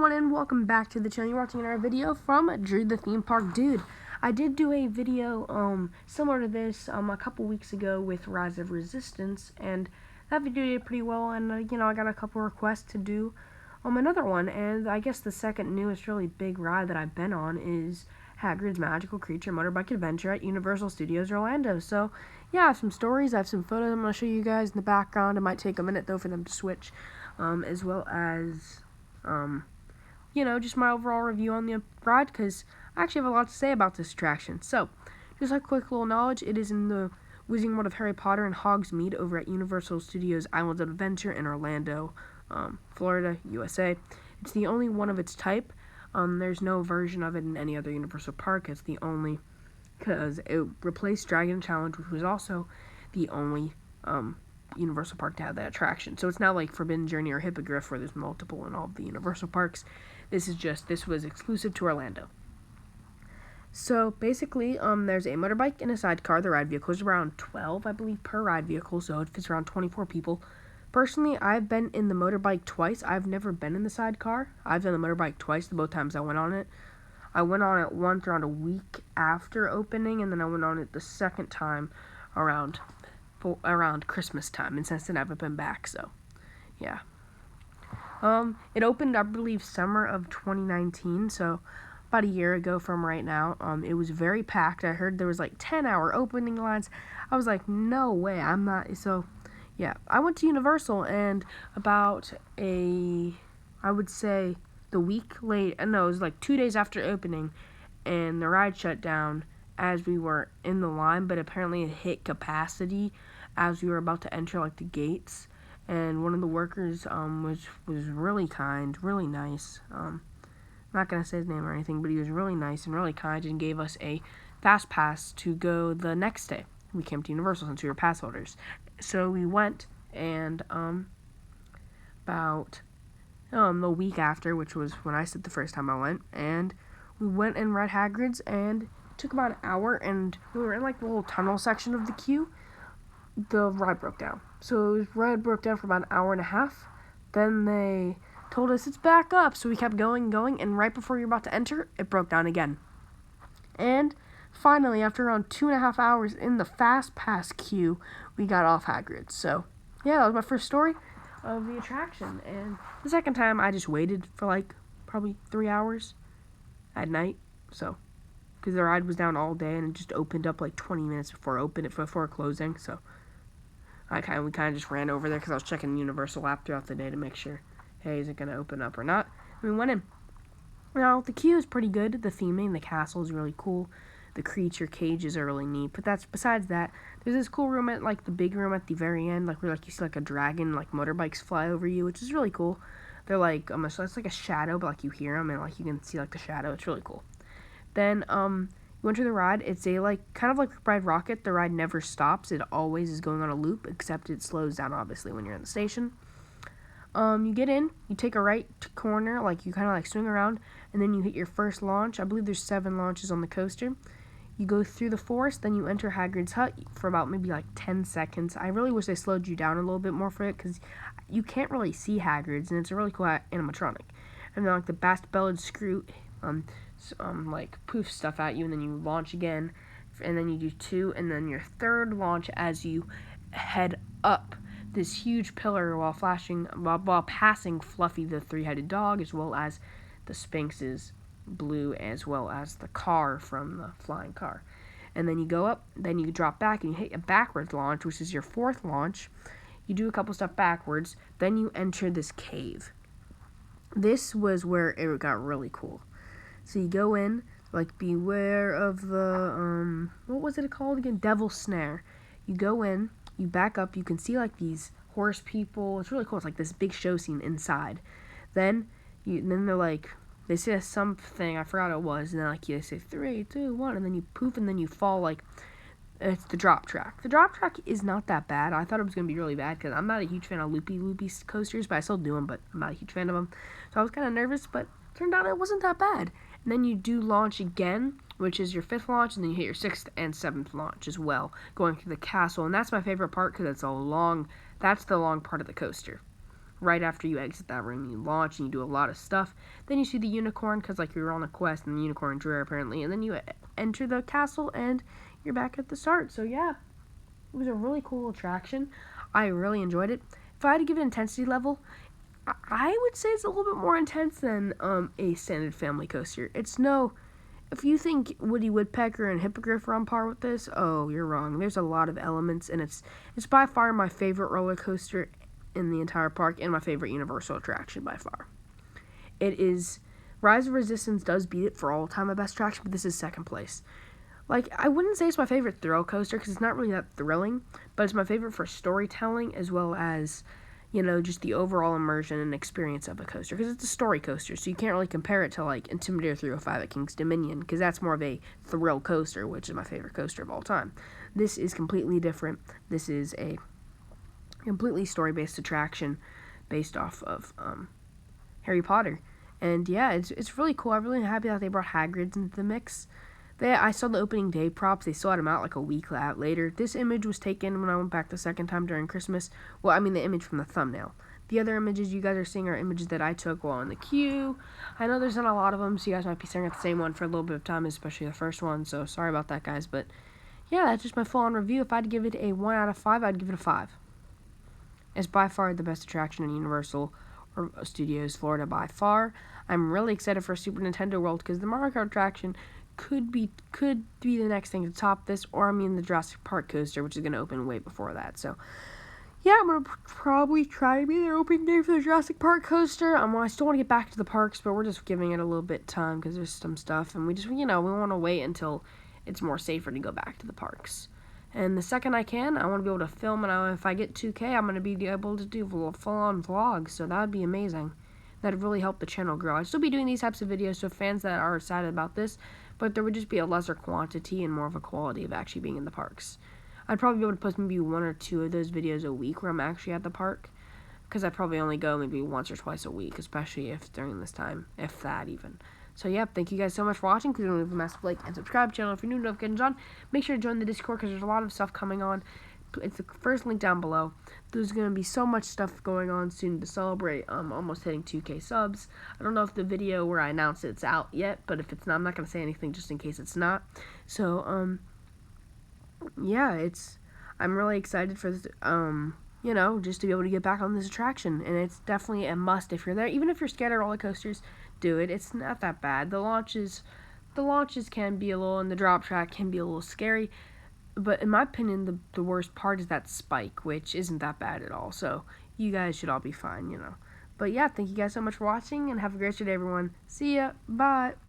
everyone, and welcome back to the channel. You're watching another video from Drew the Theme Park Dude. I did do a video similar to this a couple weeks ago with Rise of Resistance, and that video did pretty well, and I got a couple requests to do another one, and I guess the second newest really big ride that I've been on is Hagrid's Magical Creature Motorbike Adventure at Universal Studios Orlando. So yeah, I have some stories, I have some photos I'm going to show you guys in the background. It might take a minute though for them to switch, as well as just my overall review on the ride, because I actually have a lot to say about this attraction. So, just a quick little knowledge, it is in the Wizarding World of Harry Potter and Hogsmeade over at Universal Studios Islands of Adventure in Orlando, Florida, USA. It's the only one of its type. There's no version of it in any other Universal park. It's the only, because it replaced Dragon Challenge, which was also the only Universal park to have that attraction. So it's not like Forbidden Journey or Hippogriff where there's multiple in all of the Universal parks. This was exclusive to Orlando. So basically, there's a motorbike and a sidecar. The ride vehicle is around 12, I believe, per ride vehicle, so it fits around 24 people. Personally, I've been in the motorbike twice. I've never been in the sidecar. I've done the motorbike twice, both times I went on it. I went on it once around a week after opening, and then I went on it the second time around Christmas time, and since then I haven't been back, so yeah. It opened, I believe, summer of 2019, so about a year ago from right now. It was very packed. I heard there was like 10-hour opening lines. I was like, no way, I'm not. So yeah, I went to Universal, and about I would say the week late, no, it was like 2 days after opening, and the ride shut down as we were in the line, but apparently it hit capacity as we were about to enter like the gates. And one of the workers was really kind, really nice. I'm not gonna say his name or anything, but he was really nice and really kind, and gave us a fast pass to go the next day. We came to Universal since we were pass holders, so we went, and about the week after, which was when I said the first time I went, and we went and read Hagrid's, and it took about an hour, and we were in like the little tunnel section of the queue. The ride broke down. So the ride broke down for about an hour and a half. Then they told us it's back up, so we kept going and going, and right before we were about to enter, it broke down again. And finally, after around 2.5 hours in the fast pass queue, we got off Hagrid. So yeah, that was my first story of the attraction. And the second time, I just waited for like probably 3 hours at night, so because the ride was down all day, and it just opened up like 20 minutes before closing. So we kind of just ran over there because I was checking the Universal app throughout the day to make sure, hey, is it going to open up or not? And we went in. Now, the queue is pretty good. The theming, the castle is really cool. The creature cages are really neat. But besides that, there's this cool room at like the big room at the very end, like where like you see like a dragon, like motorbikes fly over you, which is really cool. They're like so it's like a shadow, but like you hear them and like you can see like the shadow. It's really cool. Then you enter the ride. It's a kind of like Ride Rocket. The ride never stops. It always is going on a loop, except it slows down obviously when you're in the station. You get in, you take a right corner, like you kind of like swing around, and then you hit your first launch. I believe there's 7 launches on the coaster. You go through the forest, then you enter Hagrid's hut for about maybe like 10 seconds. I really wish they slowed you down a little bit more for it, because you can't really see Hagrid's, and it's a really cool animatronic. And then like the Bast-Belled Screw like poof stuff at you, and then you launch again, and then you do 2, and then your third launch as you head up this huge pillar while passing Fluffy the 3-headed dog, as well as the Sphinx's Blue, as well as the car from the flying car. And then you go up, then you drop back, and you hit a backwards launch, which is your 4th launch. You do a couple stuff backwards, then you enter this cave. This was where it got really cool. So you go in, like, beware of the, what was it called again? Devil's Snare. You go in, you back up, you can see, like, these horse people. It's really cool. It's like this big show scene inside. Then they're like, they say something, I forgot what it was, and then, like, they say 3, 2, 1, and then you poof, and then you fall, like, it's the drop track. The drop track is not that bad. I thought it was going to be really bad, because I'm not a huge fan of loopy coasters, but I still do them, but I'm not a huge fan of them. So I was kind of nervous, but turned out it wasn't that bad. And then you do launch again, which is your 5th launch, and then you hit your 6th and 7th launch as well, going through the castle. And that's my favorite part, because that's the long part of the coaster. right after you exit that room, you launch and you do a lot of stuff. Then you see the unicorn, because like you're on a quest and the unicorn's rare apparently, and then you enter the castle and you're back at the start. So yeah, it was a really cool attraction. I really enjoyed it. If I had to give it an intensity level, I would say it's a little bit more intense than a standard family coaster. It's no, if you think Woody Woodpecker and Hippogriff are on par with this, oh, you're wrong. There's a lot of elements, and it's by far my favorite roller coaster in the entire park, and my favorite Universal attraction by far. It is, Rise of Resistance does beat it for all time my best attraction, but this is second place. Like, I wouldn't say it's my favorite thrill coaster, because it's not really that thrilling, but it's my favorite for storytelling, as well as, you know, just the overall immersion and experience of a coaster, because it's a story coaster, so you can't really compare it to, like, Intimidator 305 at King's Dominion, because that's more of a thrill coaster, which is my favorite coaster of all time. This is completely different. This is a completely story-based attraction based off of Harry Potter. And yeah, it's really cool. I'm really happy that they brought Hagrid into the mix. I saw the opening day props. They still had them out like a week later. This image was taken when I went back the second time during Christmas. Well, I mean the image from the thumbnail. The other images you guys are seeing are images that I took while in the queue. I know there's not a lot of them, so you guys might be staring at the same one for a little bit of time, especially the first one. So sorry about that, guys. But yeah, that's just my full-on review. If I had to give it a 1 out of 5, I'd give it a 5. It's by far the best attraction in Universal Studios Florida by far. I'm really excited for Super Nintendo World because the Mario Kart attraction could be the next thing to top this, or I mean the Jurassic Park coaster, which is going to open way before that. So yeah, I'm going to probably try to be there opening day for the Jurassic Park coaster. I still want to get back to the parks, but we're just giving it a little bit of time because there's some stuff, and we just, we want to wait until it's more safer to go back to the parks. And the second I can, I want to be able to film, and if I get 2K, I'm going to be able to do full-on vlogs, so that would be amazing. That would really help the channel grow. I'd still be doing these types of videos, so fans that are excited about this, but there would just be a lesser quantity and more of a quality of actually being in the parks. I'd probably be able to post maybe 1 or 2 of those videos a week where I'm actually at the park, because I probably only go maybe once or twice a week, especially if during this time, if that even. So yeah, thank you guys so much for watching. Please don't leave a massive like and subscribe channel if you're new to notifications on. Make sure to join the Discord because there's a lot of stuff coming on. It's the first link down below. There's going to be so much stuff going on soon to celebrate almost hitting 2K subs. I don't know if the video where I announced it's out yet, but if it's not, I'm not going to say anything just in case it's not. So yeah, I'm really excited for this, just to be able to get back on this attraction, and it's definitely a must if you're there. Even if you're scared of roller coasters, do it. It's not that bad. The launches can be a little, and the drop track can be a little scary, but in my opinion, the worst part is that spike, which isn't that bad at all. So you guys should all be fine, But yeah, thank you guys so much for watching, and have a great day, everyone. See ya. Bye.